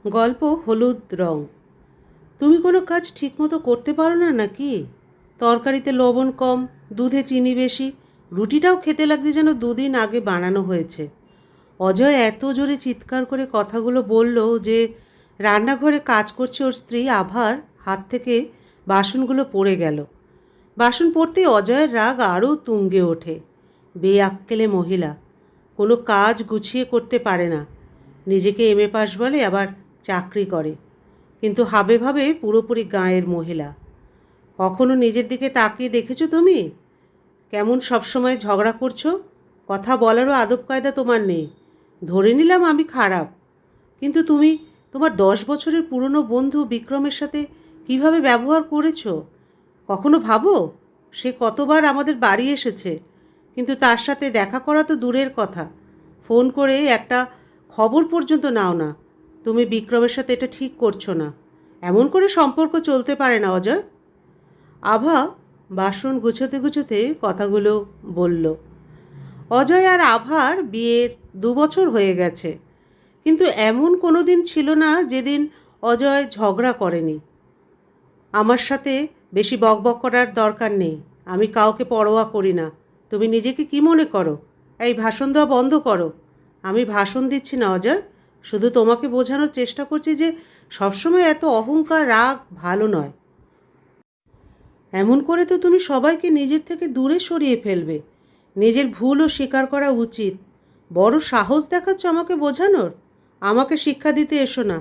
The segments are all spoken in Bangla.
গল্প হলুদ রং। তুমি কোনো কাজ ঠিকমতো করতে পারো না নাকি? তরকারিতে লবণ কম, দুধে চিনি বেশি, রুটিটাও খেতে লাগছে যেন দুদিন আগে বানানো হয়েছে। অজয় এত জোরে চিৎকার করে কথাগুলো বলল যে রান্নাঘরে কাজ করছে ওর স্ত্রী আভার হাত থেকে বাসনগুলো পড়ে গেল। বাসন পড়তেই অজয়ের রাগ আরও তুঙ্গে ওঠে। বেআক্কেলে মহিলা, কোনো কাজ গুছিয়ে করতে পারে না। নিজেকে এমএ পাস বলে, আবার চাকরি করে, কিন্তু হাবে ভাবে পুরোপুরি গাঁয়ের মহিলা। কখনো নিজের দিকে তাকিয়ে দেখেছো তুমি? কেমন সবসময় ঝগড়া করছো? কথা বলারও আদব কায়দা তোমার নেই। ধরে নিলাম আমি খারাপ, কিন্তু তুমি তোমার 10 বছরের পুরনো বন্ধু বিক্রমের সাথে কিভাবে ব্যবহার করেছো? কখনো ভাবো সে কতবার আমাদের বাড়ি এসেছে, কিন্তু তার সাথে দেখা করা তো দূরের কথা, ফোন করে একটা খবর পর্যন্ত নাও না। তুমি বিক্রমের সাথে এটা ঠিক করছো না। এমন করে সম্পর্ক চলতে পারে না অজয়। আভা বাসন গুছোতে গুছোতে কথাগুলো বলল। অজয় আর আভার বিয়ের 2 বছর হয়ে গেছে, কিন্তু এমন কোনো দিন ছিল না যেদিন অজয় ঝগড়া করেনি। আমার সাথে বেশি বকবক করার দরকার নেই, আমি কাউকে পরোয়া করি না। তুমি নিজেকে কি মনে করো? এই ভাষণ দেওয়া বন্ধ করো। আমি ভাষণ দিচ্ছি না অজয়, শুধু তোমাকে বোঝানোর চেষ্টা করছি যে সবসময় এত অহংকার রাগ ভালো নয়। এমন করে তো তুমি সবাইকে নিজের থেকে দূরে সরিয়ে ফেলবে। নিজের ভুলও স্বীকার করা উচিত। বড় সাহস দেখাচ্ছ আমাকে বোঝানোর। আমাকে শিক্ষা দিতে এসো না,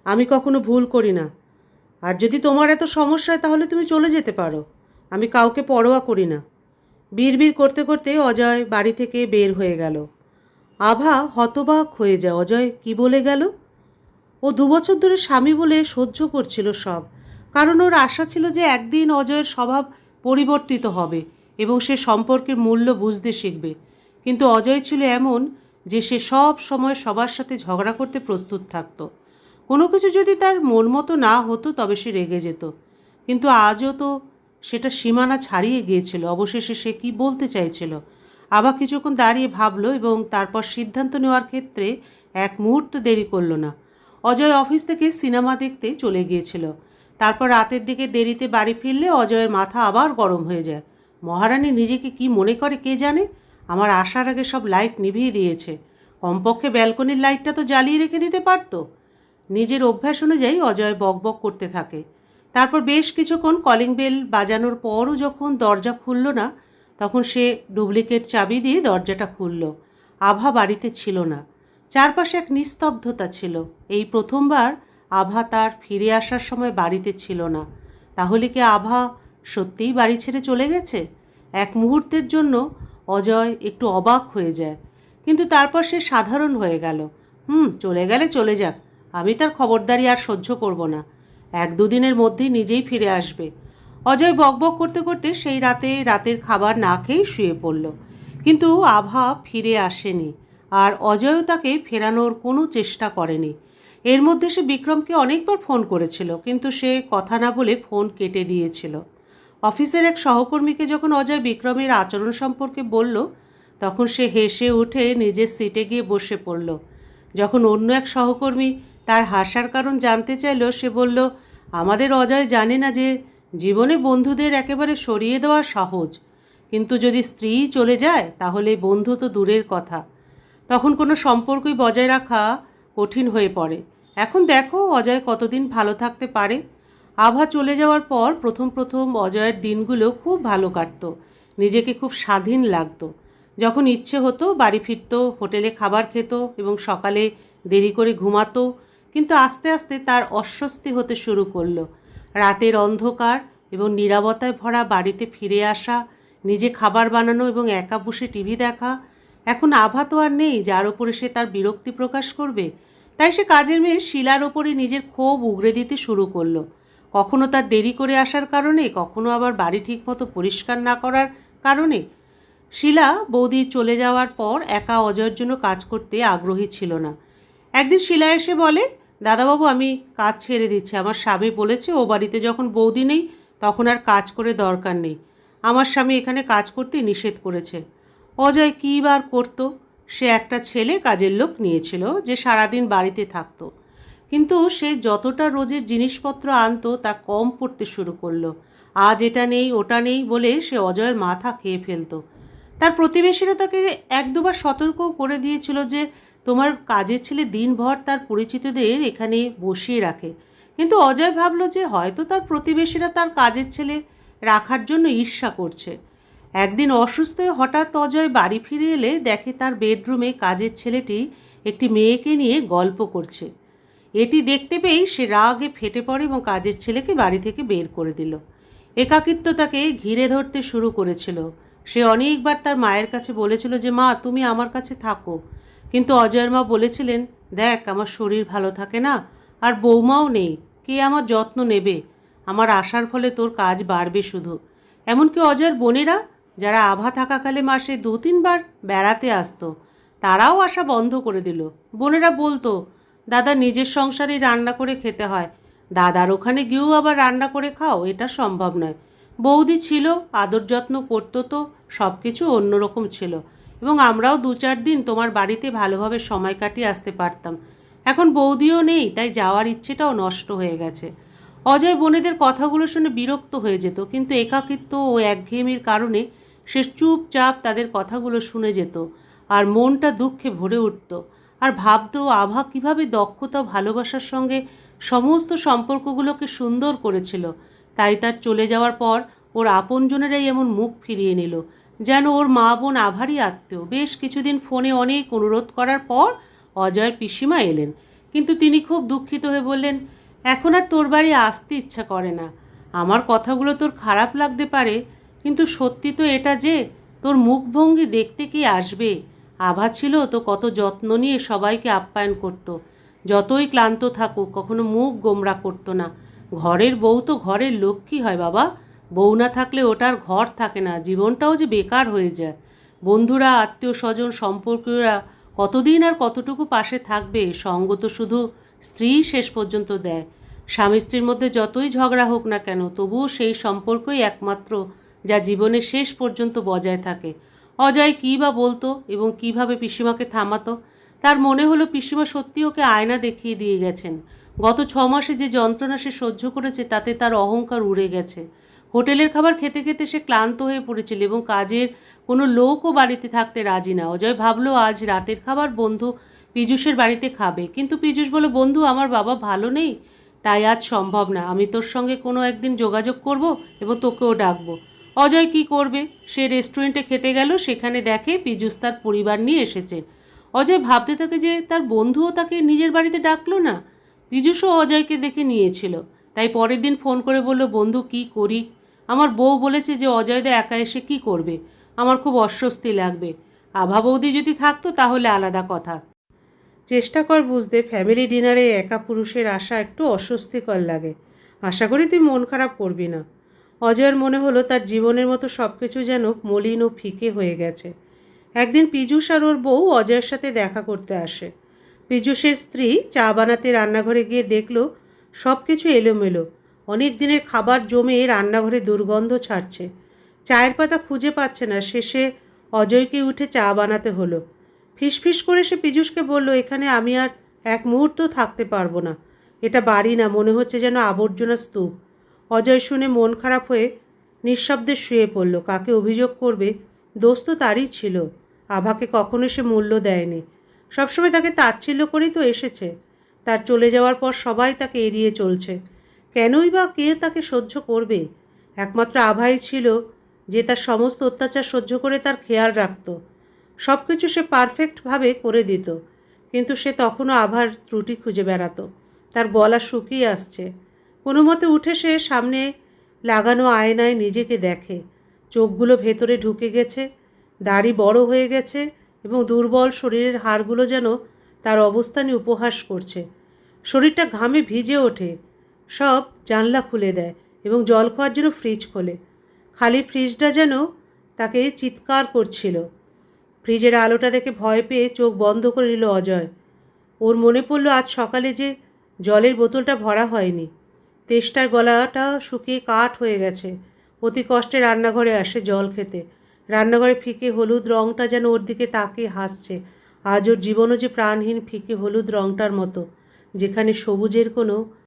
আমি কখনো ভুল করি না। আর যদি তোমার এত সমস্যা হয় তাহলে তুমি চলে যেতে পারো, আমি কাউকে পরোয়া করি না। বিড়বিড় করতে করতে অজয় বাড়ি থেকে বের হয়ে গেল। আভা হতবাক হয়ে যায়, অজয় কি বলে গেল? ও 2 বছর ধরে স্বামী বলে সহ্য করছিল সব, কারণ ওর আশা ছিল যে একদিন অজয়ের স্বভাব পরিবর্তিত হবে এবং সে সম্পর্কের মূল্য বুঝতে শিখবে। কিন্তু অজয় ছিল এমন যে সে সব সময় সবার সাথে ঝগড়া করতে প্রস্তুত থাকতো। কোনো কিছু যদি তার মন মতো না হতো তবে সে রেগে যেত। কিন্তু আজও তো সেটা সীমানা ছাড়িয়ে গিয়েছিল। অবশেষে সে কি বলতে চাইছিল? আবার কিছুক্ষণ দাঁড়িয়ে ভাবলো এবং তারপর সিদ্ধান্ত নেওয়ার ক্ষেত্রে এক মুহূর্ত দেরি করলো না। অজয় অফিস থেকে সিনেমা দেখতে চলে গিয়েছিল। তারপর রাতের দিকে দেরিতে বাড়ি ফিরলে অজয়ের মাথা আবার গরম হয়ে যায়। মহারানী নিজেকে কি মনে করে কে জানে? আমার আসার আগে সব লাইট নিভিয়ে দিয়েছে। কমপক্ষে ব্যালকনির লাইটটা তো জ্বালিয়ে রেখে দিতে পারতো। নিজের অভ্যাস অনুযায়ী অজয় বকবক করতে থাকে। তারপর বেশ কিছুক্ষণ কলিং বেল বাজানোর পরও যখন দরজা খুলল না, তখন সে ডুপ্লিকেট চাবি দিয়ে দরজাটা খুলল। আভা বাড়িতে ছিল না। চারপাশে এক নিস্তব্ধতা ছিল। এই প্রথমবার আভা তার ফিরে আসার সময় বাড়িতে ছিল না। তাহলে কি আভা সত্যিই বাড়ি ছেড়ে চলে গেছে? এক মুহূর্তের জন্য অজয় একটু অবাক হয়ে যায়, কিন্তু তারপর সে সাধারণ হয়ে গেল। চলে গেলে চলে যাক, আমি তার খবরদারি আর সহ্য করব না। 1-2 দিনের মধ্যেই নিজেই ফিরে আসবে। অজয় বকবক করতে করতে সেই রাতে রাতের খাবার না খেয়েই শুয়ে পড়ল। কিন্তু আভা ফিরে আসেনি, আর অজয়ও তাকে ফেরানোর কোনো চেষ্টা করেনি। এর মধ্যে সে বিক্রমকে অনেকবার ফোন করেছিল, কিন্তু সে কথা না বলে ফোন কেটে দিয়েছিল। অফিসের এক সহকর্মীকে যখন অজয় বিক্রমের আচরণ সম্পর্কে বলল, তখন সে হেসে উঠে নিজের সিটে গিয়ে বসে পড়ল। যখন অন্য এক সহকর্মী তার হাসার কারণ জানতে চাইল, সে বলল, আমাদের অজয় জানে না যে জীবনে বন্ধুদের একেবারে সরিয়ে দেওয়া সহজ, কিন্তু যদি স্ত্রী চলে যায় তাহলে বন্ধু তো দূরের কথা, তখন কোনো সম্পর্কই বজায় রাখা কঠিন হয়ে পড়ে। এখন দেখো অজয় কতদিন ভালো থাকতে পারে। আভা চলে যাওয়ার পর প্রথম প্রথম অজয়ের দিনগুলো খুব ভালো কাটতো। নিজেকে খুব স্বাধীন লাগতো। যখন ইচ্ছে হতো বাড়ি ফিরতো, হোটেলে খাবার খেত এবং সকালে দেরি করে ঘুমাতো। কিন্তু আস্তে আস্তে তার অস্বস্তি হতে শুরু করলো। রাতের অন্ধকার এবং নীরবতায় ভরা বাড়িতে ফিরে আসা, নিজে খাবার বানানো এবং একা বসে টিভি দেখা। এখন আভা তো আর নেই যার ওপরে সে তার বিরক্তি প্রকাশ করবে। তাই সে কাজের মেয়ে শিলার ওপরে নিজের ক্ষোভ উগরে দিতে শুরু করলো। কখনো তার দেরি করে আসার কারণে, কখনো আবার বাড়ি ঠিকমতো পরিষ্কার না করার কারণে। শিলা বৌদি চলে যাওয়ার পর একা অজয়ের জন্য কাজ করতে আগ্রহী ছিল না। একদিন শিলা এসে বলে, দাদাবাবু আমি কাজ ছেড়ে দিচ্ছি, আমার স্বামী বলেছে ও বাড়িতে যখন বৌদি নেই তখন আর কাজ করে দরকার নেই। আমার স্বামী এখানে কাজ করতে নিষেধ করেছে। অজয় কী বার করতো? সে একটা ছেলে কাজের লোক নিয়েছিল যে সারাদিন বাড়িতে থাকতো, কিন্তু সে যতটা রোজের জিনিসপত্র আনতো তা কম পড়তে শুরু করলো। আজ এটা নেই ওটা নেই বলে সে অজয়ের মাথা খেয়ে ফেলতো। তার প্রতিবেশীরা তাকে এক দুবার সতর্কও করে দিয়েছিল যে তোমার কাজের ছেলে দিনভর তার পরিচিতদের এখানে বসিয়ে রাখে, কিন্তু অজয় ভাবল যে হয়তো তার প্রতিবেশীরা তার কাজের ছেলে রাখার জন্য ঈর্ষা করছে। একদিন অসুস্থ হয়ে হঠাৎ অজয় বাড়ি ফিরে এলে দেখে তার বেডরুমে কাজের ছেলেটি একটি মেয়েকে নিয়ে গল্প করছে। এটি দেখতে পেয়েই সে রাগে ফেটে পড়ে এবং কাজের ছেলেকে বাড়ি থেকে বের করে দিল। একাকিত্ব তাকে ঘিরে ধরতে শুরু করেছিল। সে অনেকবার তার মায়ের কাছে বলেছিল যে মা তুমি আমার কাছে থাকো, কিন্তু অজয়ের মা বলেছিলেন দেখ আমার শরীর ভালো থাকে না, আর বৌমাও নেই, কে আমার যত্ন নেবে? আমার আসার ফলে তোর কাজ বাড়বে শুধু। এমনকি অজয়ের বোনেরা যারা আভা থাকাকালে মাসে 2-3 বার বেড়াতে আসতো তারাও আসা বন্ধ করে দিল। বোনেরা বলতো দাদা নিজের সংসারেই রান্না করে খেতে হয়, দাদার ওখানে গিয়েও আবার রান্না করে খাও, এটা সম্ভব নয়। বৌদি ছিল, আদর যত্ন করতো, তো সব কিছু অন্যরকম ছিল, এবং আমরাও 2-4 দিন তোমার বাড়িতে ভালোভাবে সময় কাটিয়ে আসতে পারতাম। এখন বৌদিও নেই, তাই যাওয়ার ইচ্ছেটাও নষ্ট হয়ে গেছে। অজয় বোনেদের কথাগুলো শুনে বিরক্ত হয়ে যেত, কিন্তু একাকিত্ব ও একঘেয়েমির কারণে সে চুপচাপ তাদের কথাগুলো শুনে যেত আর মনটা দুঃখে ভরে উঠত। আর ভাবত আভা কীভাবে দক্ষতা ও ভালোবাসার সঙ্গে সমস্ত সম্পর্কগুলোকে সুন্দর করেছিল। তাই তার চলে যাওয়ার পর ওর আপনজনেরাই এমন মুখ ফিরিয়ে নিল, যেন ওর মা বোন আভারই আত্মীয়। বেশ কিছুদিন ফোনে অনেক অনুরোধ করার পর অজয়ের পিসিমা এলেন, কিন্তু তিনি খুব দুঃখিত হয়ে বললেন এখন আর তোর বাড়ি আসতে ইচ্ছা করে না। আমার কথাগুলো তোর খারাপ লাগতে পারে, কিন্তু সত্যি তো এটা যে তোর মুখভঙ্গি দেখতে কি আসবে? আভা ছিল তো কত যত্ন নিয়ে সবাইকে আপ্যায়ন করত। যতই ক্লান্ত থাকুক কখনো মুখ গোমরা করতো না। ঘরের বউ তো ঘরের লক্ষ্মী হয় বাবা, বউ না থাকলে ওটার ঘর থাকে না, জীবনটাও যে বেকার হয়ে যায়। বন্ধুরা আত্মীয় স্বজন সম্পর্কীয়রা কতদিন আর কতটুকু পাশে থাকবে? সঙ্গ তো শুধু স্ত্রী শেষ পর্যন্ত দেয়। স্বামী স্ত্রীর মধ্যে যতই ঝগড়া হোক না কেন তবুও সেই সম্পর্কই একমাত্র যা জীবনের শেষ পর্যন্ত বজায় থাকে। অজয় কী বা বলতো এবং কিভাবে পিসিমাকে থামাতো? তার মনে হলো পিসিমা সত্যি ওকে আয়না দেখিয়ে দিয়ে গেছেন। গত 6 মাসে যে যন্ত্রণা সে সহ্য করেছে তাতে তার অহংকার উড়ে গেছে। হোটেলের খাবার খেতে খেতে সে ক্লান্ত হয়ে পড়েছিল এবং কাজের কোনো লোকও বাড়িতে থাকতে রাজি না। অজয় ভাবলো আজ রাতের খাবার বন্ধু পীযূষের বাড়িতে খাবে, কিন্তু পীযূষ বলল বন্ধু আমার বাবা ভালো নেই, তাই আজ সম্ভব না। আমি তোর সঙ্গে কোনো একদিন যোগাযোগ করব এবং তোকেও ডাকবো। অজয় কি করবে? সে রেস্টুরেন্টে খেতে গেল, সেখানে দেখে পীযূষ তার পরিবার নিয়ে এসেছে। অজয় ভাবতে থাকে যে তার বন্ধুও তাকে নিজের বাড়িতে ডাকলো না। পীযূষও অজয়কে দেখে নিয়েছিল, তাই পরের দিন ফোন করে বলল বন্ধু কি করি? আমার বউ বলেছে যে অজয়দা একা এসে কি করবে, আমার খুব অস্বস্তি লাগবে। আভা বৌদি যদি থাকতো তাহলে আলাদা কথা। চেষ্টা কর বুঝতে, ফ্যামিলি ডিনারে একা পুরুষের আসা একটু অস্বস্তিকর লাগে। আশা করি তুই মন খারাপ করবি না। অজয়ের মনে হলো তার জীবনের মতো সব কিছু যেন মলিন ও ফিকে হয়ে গেছে। একদিন পীযূষ আর ওর বউ অজয়ের সাথে দেখা করতে আসে। পীযূষের স্ত্রী চা বানাতে রান্নাঘরে গিয়ে দেখল সব কিছু এলোমেলো। অনেক দিনের খাবার জমে রান্নাঘরে দুর্গন্ধ ছাড়ছে। চায়ের পাতা খুঁজে পাচ্ছে না। শেষে অজয়কে উঠে চা বানাতে হলো। ফিসফিস করে সে পীযূষকে বলল এখানে আমি আর এক মুহূর্ত থাকতে পারবো না। এটা বাড়ি না, মনে হচ্ছে যেন আবর্জনা স্তূপ। অজয় শুনে মন খারাপ হয়ে নিঃশব্দে শুয়ে পড়ল। কাকে অভিযোগ করবে? দোষ তো তারই ছিল। আভাকে কখনো সে মূল্য দেয়নি, সবসময় তাকে তাচ্ছিল্য করেই তো এসেছে। তার চলে যাওয়ার পর সবাই তাকে এড়িয়ে চলছে। কেনই বা কে তাকে সহ্য করবে? একমাত্র আভাই ছিল যে তার সমস্ত অত্যাচার সহ্য করে তার খেয়াল রাখত। সব কিছু সে পারফেক্টভাবে করে দিত, কিন্তু সে তখনও আভার ত্রুটি খুঁজে বেড়াতো। তার গলা শুকিয়ে আসছে। কোনো মতে উঠে সে সামনে লাগানো আয়নায় নিজেকে দেখে। চোখগুলো ভেতরে ঢুকে গেছে, দাড়ি বড় হয়ে গেছে এবং দুর্বল শরীরের হাড়গুলো যেন তার অবস্থানই উপহাস করছে। শরীরটা ঘামে ভিজে ওঠে। সব জানলা খুলে দেয় এবং জল খাওয়ার জন্য ফ্রিজ খোলে। খালি ফ্রিজটা যেন তাকে চিৎকার করছিল। ফ্রিজের আলোটা দেখে ভয় পেয়ে চোখ বন্ধ করে নিল অজয়। ওর মনে পড়ল আজ সকালে যে জলের বোতলটা ভরা হয়নি। তেষ্টায় গলাটা শুকিয়ে কাঠ হয়ে গেছে। অতি কষ্টে রান্নাঘরে আসে জল খেতে। রান্নাঘরে ফিকে হলুদ রঙটা যেন ওর দিকে তাকিয়ে হাসছে। আজ ওর জীবনও যে প্রাণহীন ফিকে হলুদ রঙটার মতো। যেখানে সবুজের কোনো